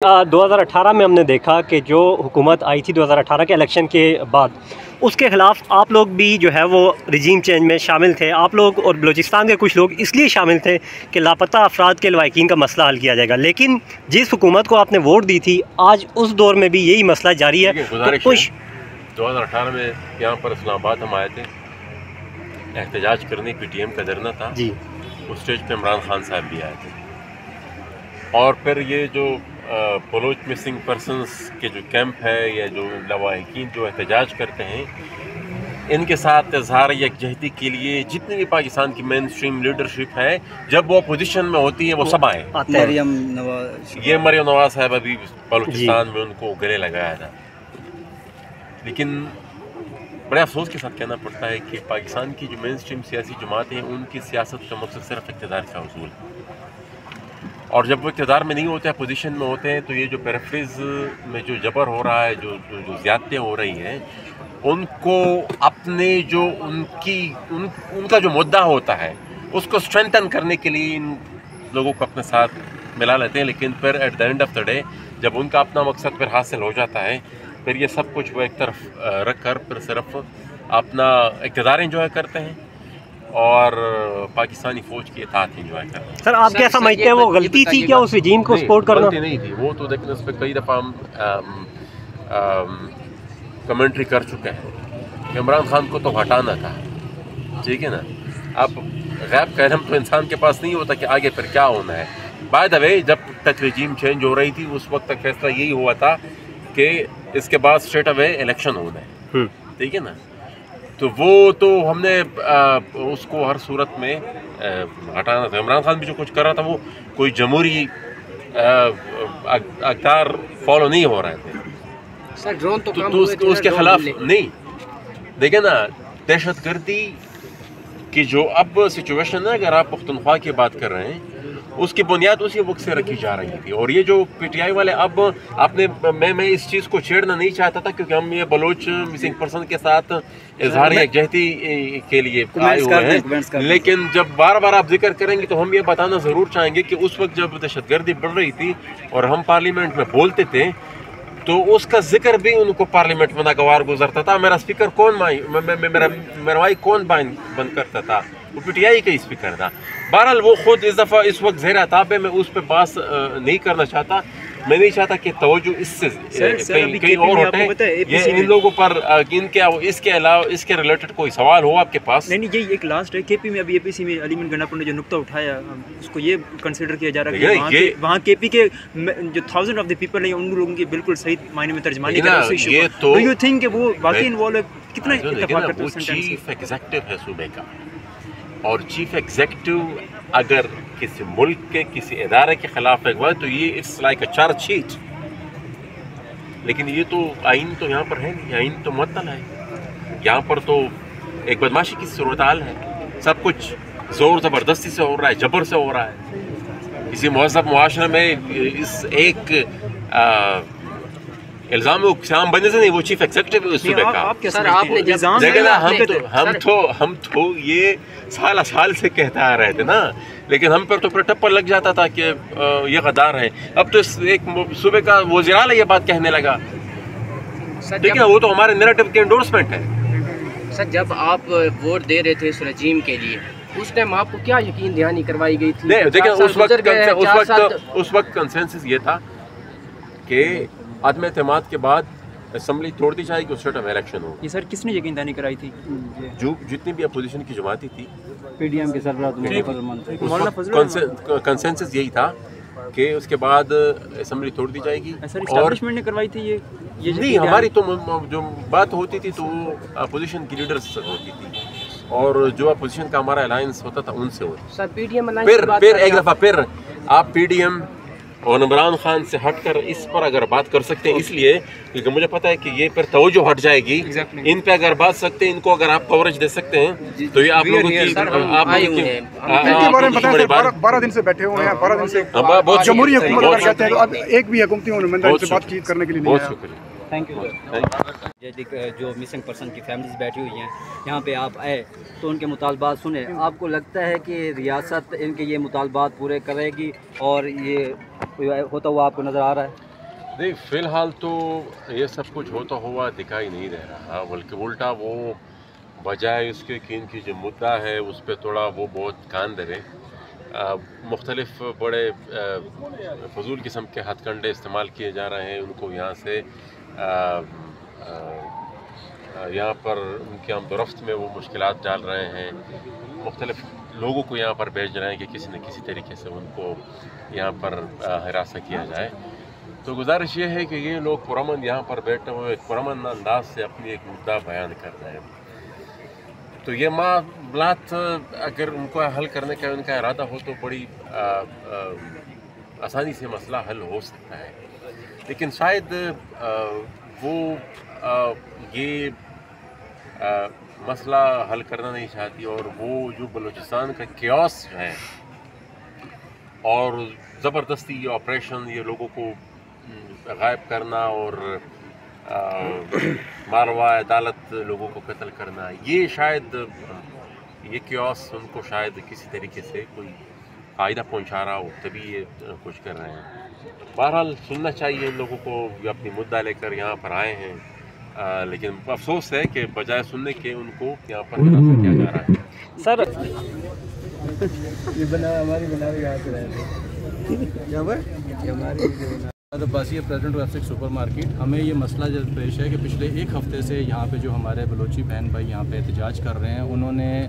2018 में हमने देखा कि जो हुकूमत आई थी 2018 के इलेक्शन के बाद, उसके ख़िलाफ़ आप लोग भी जो है वो रजीम चेंज में शामिल थे। आप लोग और बलूचिस्तान के कुछ लोग इसलिए शामिल थे कि लापता अफराद के लवाहिकीन का मसला हल किया जाएगा, लेकिन जिस हुकूमत को आपने वोट दी थी आज उस दौर में भी यही मसला जारी है। तो कुछ 2018 में यहाँ पर इस्लामाबाद हम आए थे, एहतजाज करने PTM का धरना था जी। उस स्टेज पे इमरान खान साहब भी आए थे, और फिर ये जो बलोच मिसिंग पर्सनस के जो कैंप है या जो लवाहिकीन जो एहतजाज करते हैं, इनके साथ इजहार यकजहती के लिए जितनी भी पाकिस्तान की मेन स्ट्रीम लीडरशिप है, जब वो पोजीशन में होती है वो सब आए। ये मरियम नवाज साहब अभी बलूचिस्तान में उनको गले लगाया था, लेकिन बड़े अफसोस के साथ कहना पड़ता है कि पाकिस्तान की जो मेन स्ट्रीम सियासी जमातें हैं, उनकी सियासत का मकसद सिर्फ इक़्तिदार का हसूल है, और जब वो इक़्तिदार में नहीं होते हैं, पोजीशन में होते हैं, तो ये जो पेराफ्रेज में जो जबर हो रहा है, जो ज़्यादतियाँ हो रही हैं, उनको अपने जो उनका जो मुद्दा होता है उसको स्ट्रेंथन करने के लिए इन लोगों को अपने साथ मिला लेते हैं। लेकिन फिर at the end of the day जब उनका अपना मकसद फिर हासिल हो जाता है, फिर ये सब कुछ वो एक तरफ रख कर फिर सिर्फ अपना इक़्तिदार एंजॉय करते हैं और पाकिस्तानी फ़ौज की इताअत एंजॉय करते हैं। सर, आप क्या समझते हैं, वो गलती थी क्या उस रजीम को सपोर्ट करना? गलती नहीं थी वो तो, लेकिन उस पर कई दफ़ा हम कमेंट्री कर चुके हैं कि इमरान खान को तो हटाना था, ठीक है ना। अब गैब का इल्म तो इंसान के पास नहीं होता कि आगे फिर क्या होना है। बाय द वे, जब तक रजीम चेंज हो रही थी उस वक्त तक फैसला यही हुआ था कि इसके बाद स्ट्रेट अवे इलेक्शन होना है, ठीक है ना। तो वो तो हमने उसको हर सूरत में हटाना था। इमरान खान भी जो कुछ कर रहा था वो कोई जमहूरी अक़दार फॉलो नहीं हो रहे थे सर। ड्रोन तो उसके खिलाफ नहीं, देखे ना, दहशत गर्दी की जो अब सिचुएशन है, अगर आप पुख्तनख्वा की बात कर रहे हैं, उसकी बुनियाद उसी वक्त से रखी जा रही थी। और ये जो PTI वाले अब आपने मैं इस चीज़ को छेड़ना नहीं चाहता था, क्योंकि हम ये बलोच मिसिंग पर्सन के साथ इजहार यकजहती के लिए आए हुए हैं, लेकिन जब बार बार आप जिक्र करेंगे तो हम ये बताना ज़रूर चाहेंगे कि उस वक्त जब दहशतगर्दी बढ़ रही थी और हम पार्लियामेंट में बोलते थे, तो उसका जिक्र भी उनको पार्लियामेंट में नागवार गुजरता था। मेरा स्पीकर कौन मेरा माइक कौन बंद करता था? वो PTI का ही स्पीकर था। बहरहाल वो खुद इस दफ़ा इस वक्त ज़ेर ताब है, मैं उस पर बात नहीं करना चाहता। मैं नहीं चाहता कि तवज्जो इससे कहीं और हटे। ये इन लोगों पर इसके अलावा इसके रिलेटेड कोई सवाल हो आपके पास? नहीं, यही एक लास्ट है। KP में अभी APC में अलीमन गंडापुर ने जो नुक्ता उठाया, उसको ये कंसिडर किया जा रहा है कि वहाँ KP के जो थाउजेंड ऑफ द पीपल हैं, उन लोगों की बिल्कुल सही मायने में तर्जमानी कर रहे हैं। डू यू थिंक कि वो वाकई इन्वॉल्व है? कितना इत्तेफाक करते हैं? चीफ एग्जीक्यूटिव है सूबे का, और चीफ एग्जीक्यूटिव अगर किसी मुल्क के किसी इदारे के खिलाफ एक बार, तो ये it's like a charge sheet. लेकिन ये तो आइन तो यहाँ पर है नहीं, आइन तो मुअत्तल है। यहाँ पर तो एक बदमाशी की सूरत हाल है, सब कुछ ज़ोर ज़बरदस्ती से हो रहा है, जबर से हो रहा है। किसी महज़ब मुआशरे में इस एक इल्ज़ाम शाम बनने से नहीं, वो चीफ एग्जीक्यूटिव है सूबे का। सर, आपने हम तो ये साल से कहते आ रहे थे ना, लेकिन हम पर तो फिर टप्पर लग जाता था कि ये गद्दार है। अब तो एक सूबे का वज़ीर आला ये बात कहने लगा, ठीक है। वो तो हमारे नैरेटिव के एंडोर्समेंट है। सर, जब आप वोट दे रहे थे इस रजीम के लिए, उस टाइम आपको क्या यकीन दहानी करवाई गई थी? देखिए, उस वक्त कंसेंसस ये था कि आदम एतमाद के बाद असम्बली तोड़ दी जाएगी, उस टाइम इलेक्शन हो। ये सर किसने यकीन दहानी कराई थी? जो जितनी भी अपोजिशन की जमाती थी, PDM के सरबराह कंसेंसस यही था कि उसके बाद असम्बली तोड़ दी जाएगी। सर, एस्टैब्लिशमेंट ने करवाई थी ये नहीं, हमारी तो जो बात होती थी तो वो अपोजिशन की लीडर्स होती थी, और जो अपोजिशन का हमारा अलायंस होता था उनसे होता। सर, PDM फिर एक दफ़ा फिर आप PDM और इमरान खान से हटकर इस पर अगर बात कर सकते हैं, इसलिए क्योंकि मुझे पता है कि ये फिर तवज्जो हट जाएगी। इन पे अगर बात सकते हैं, इनको अगर आप कवरेज दे सकते हैं, तो ये आप लोगों की बारे में 12 दिन से बैठे हुए हैं, 12 दिन से जमहूरी हुकूमत अगर कहते हैं, तो अब एक भी हुकूमती नुमाइंदा से बातचीत करने के लिए नहीं बहुत शुक्रिया। Thank you. जो मिसिंग पर्सन की फैमिलीज बैठी हुई हैं यहाँ पे आप आए तो उनके मुतालबात सुने, आपको लगता है कि रियासत इनके ये मुतालबात पूरे करेगी और ये होता हुआ आपको नज़र आ रहा है? نہیں فی الحال تو یہ سب کچھ ہوتا ہوا دکھائی نہیں دے رہا، بلکہ الٹا وہ بجائے اس کے کہ ان کی جو مدعا ہے اس پہ تھوڑا وہ بہت کان دھرے، مختلف بڑے فضول قسم کے ہتھ کنڈے استعمال کیے جا رہے ہیں، ان کو یہاں سے یہاں پر ان کے آمد و رفت میں وہ مشکلات ڈال رہے ہیں، مختلف لوگوں کو یہاں پر بھیج رہے ہیں کہ کسی نہ کسی طریقے سے ان کو یہاں پر ہراساں کیا جائے۔ تو گزارش یہ ہے کہ یہ لوگ پرامن یہاں پر بیٹھے ہوئے پرامن انداز سے اپنی ایک مدعا بیان کر رہے ہیں، تو یہ معاملات اگر ان کو حل کرنے کا ان کا ارادہ ہو تو بڑی آسانی سے مسئلہ حل ہو سکتا ہے، لیکن شاید وہ یہ مسئلہ حل کرنا نہیں چاہتی، اور وہ جو بلوچستان کا کیوس جو ہے اور زبردستی یہ آپریشن، یہ لوگوں کو غائب کرنا اور ماروا عدالت لوگوں کو قتل کرنا، یہ شاید یہ کیوس ان کو شاید کسی طریقے سے کوئی فائدہ پہنچا رہا ہو، تبھی یہ کچھ کر رہے ہیں۔ بہرحال سننا چاہیے ان لوگوں کو، یہ اپنی مدعا لے کر یہاں پر آئے ہیں، لیکن افسوس ہے کہ بجائے سننے کے ان کو یہاں پر ہراساں کیا جا رہا ہے۔ سر یہ بنا ہماری بنا رہے یہاں سے رہے Abbasi president website super market, ہمیں یہ مسئلہ جو پیش ہے کہ پچھلے ایک ہفتے سے یہاں پہ جو ہمارے بلوچی بہن بھائی یہاں پہ احتجاج کر رہے ہیں، انہوں نے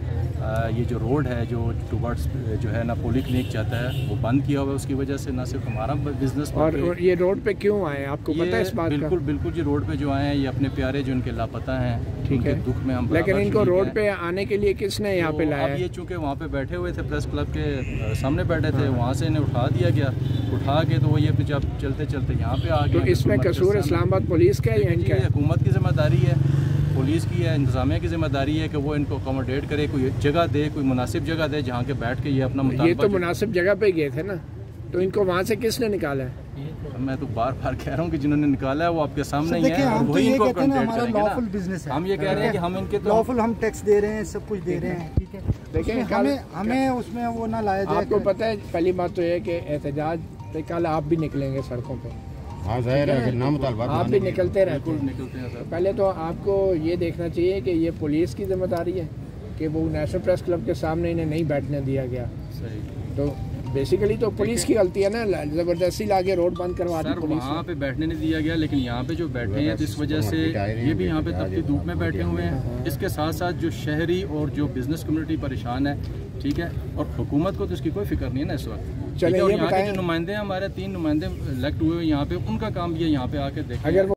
یہ جو روڈ ہے جو ٹوورڈس جو ہے نا پولی کلینک جاتا ہے وہ بند کیا ہوا ہے۔ اس کی وجہ سے نہ صرف ہمارا بزنس، اور یہ روڈ پہ کیوں آئے آپ کو پتہ ہے اس بات کا؟ بالکل بالکل جی، روڈ پہ جو آئے ہیں یہ اپنے پیارے جو ان کے لاپتہ ہیں، ٹھیک ہے، دکھ میں ہم، لیکن ان کو روڈ پہ آنے کے لیے کس نے یہاں پہ لایا؟ اب یہ چونکہ وہاں پہ بیٹھے ہوئے تھے، پریس کلب کے سامنے بیٹھے تھے، وہاں سے انہیں اٹھا دیا گیا، اٹھا کے تو وہ یہ جب چلتے چلتے یہاں پہ آ تو اس میں قصور اسلام آباد پولیس کا یا ان کا؟ حکومت کی ذمہ داری ہے، پولیس کی ہے، انتظامیہ کی ذمہ داری ہے کہ وہ ان کو اکوموڈیٹ کرے، کوئی جگہ دے، کوئی مناسب جگہ دے جہاں کے بیٹھ کے یہ اپنا مطالبہ۔ یہ تو مناسب جگہ پہ گئے تھے نا، تو ان کو وہاں سے کس نے نکالا ہے؟ میں تو بار بار کہہ رہا ہوں کہ جنہوں نے نکالا ہے وہ آپ کے سامنے ہی ہے، اور وہی ان کو کنٹیکٹ کریں گے نا۔ ہم یہ کہہ رہے ہیں کہ ہم ان کے لافل ہم ٹیکس دے رہے ہیں، سب کچھ دے رہے ہیں، ٹھیک ہے، لیکن ہمیں اس میں وہ نہ لایا جائے۔ آپ کو پتہ ہے پہلی بات تو یہ کہ احتجاج پہ کل آپ بھی نکلیں گے سڑکوں پہ، ہاں ظاہر ہے، آپ بھی نکلتے رہتے ہیں۔ پہلے تو آپ کو یہ دیکھنا چاہیے کہ یہ پولیس کی ذمہ داری ہے کہ وہ نیشنل پریس کلب کے سامنے انہیں نہیں بیٹھنے دیا گیا، تو بیسیکلی تو پولیس کی غلطی ہے نا، زبردستی لا کے روڈ بند کروا دی پولیس۔ وہاں پہ بیٹھنے نہیں دیا گیا، لیکن یہاں پہ جو بیٹھے ہیں اس وجہ سے یہ بھی یہاں پہ تپتی دھوپ میں بیٹھے ہوئے ہیں۔ اس کے ساتھ ساتھ جو شہری اور جو بزنس کمیونٹی پریشان ہے، ٹھیک ہے، اور حکومت کو تو اس کی کوئی فکر نہیں ہے نا اس وقت۔ چلیں، یہاں کے جو نمائندے ہیں، ہمارے 3 نمائندے الیکٹ ہوئے یہاں پہ، ان کا کام بھی ہے یہاں پہ آ کے دیکھیں۔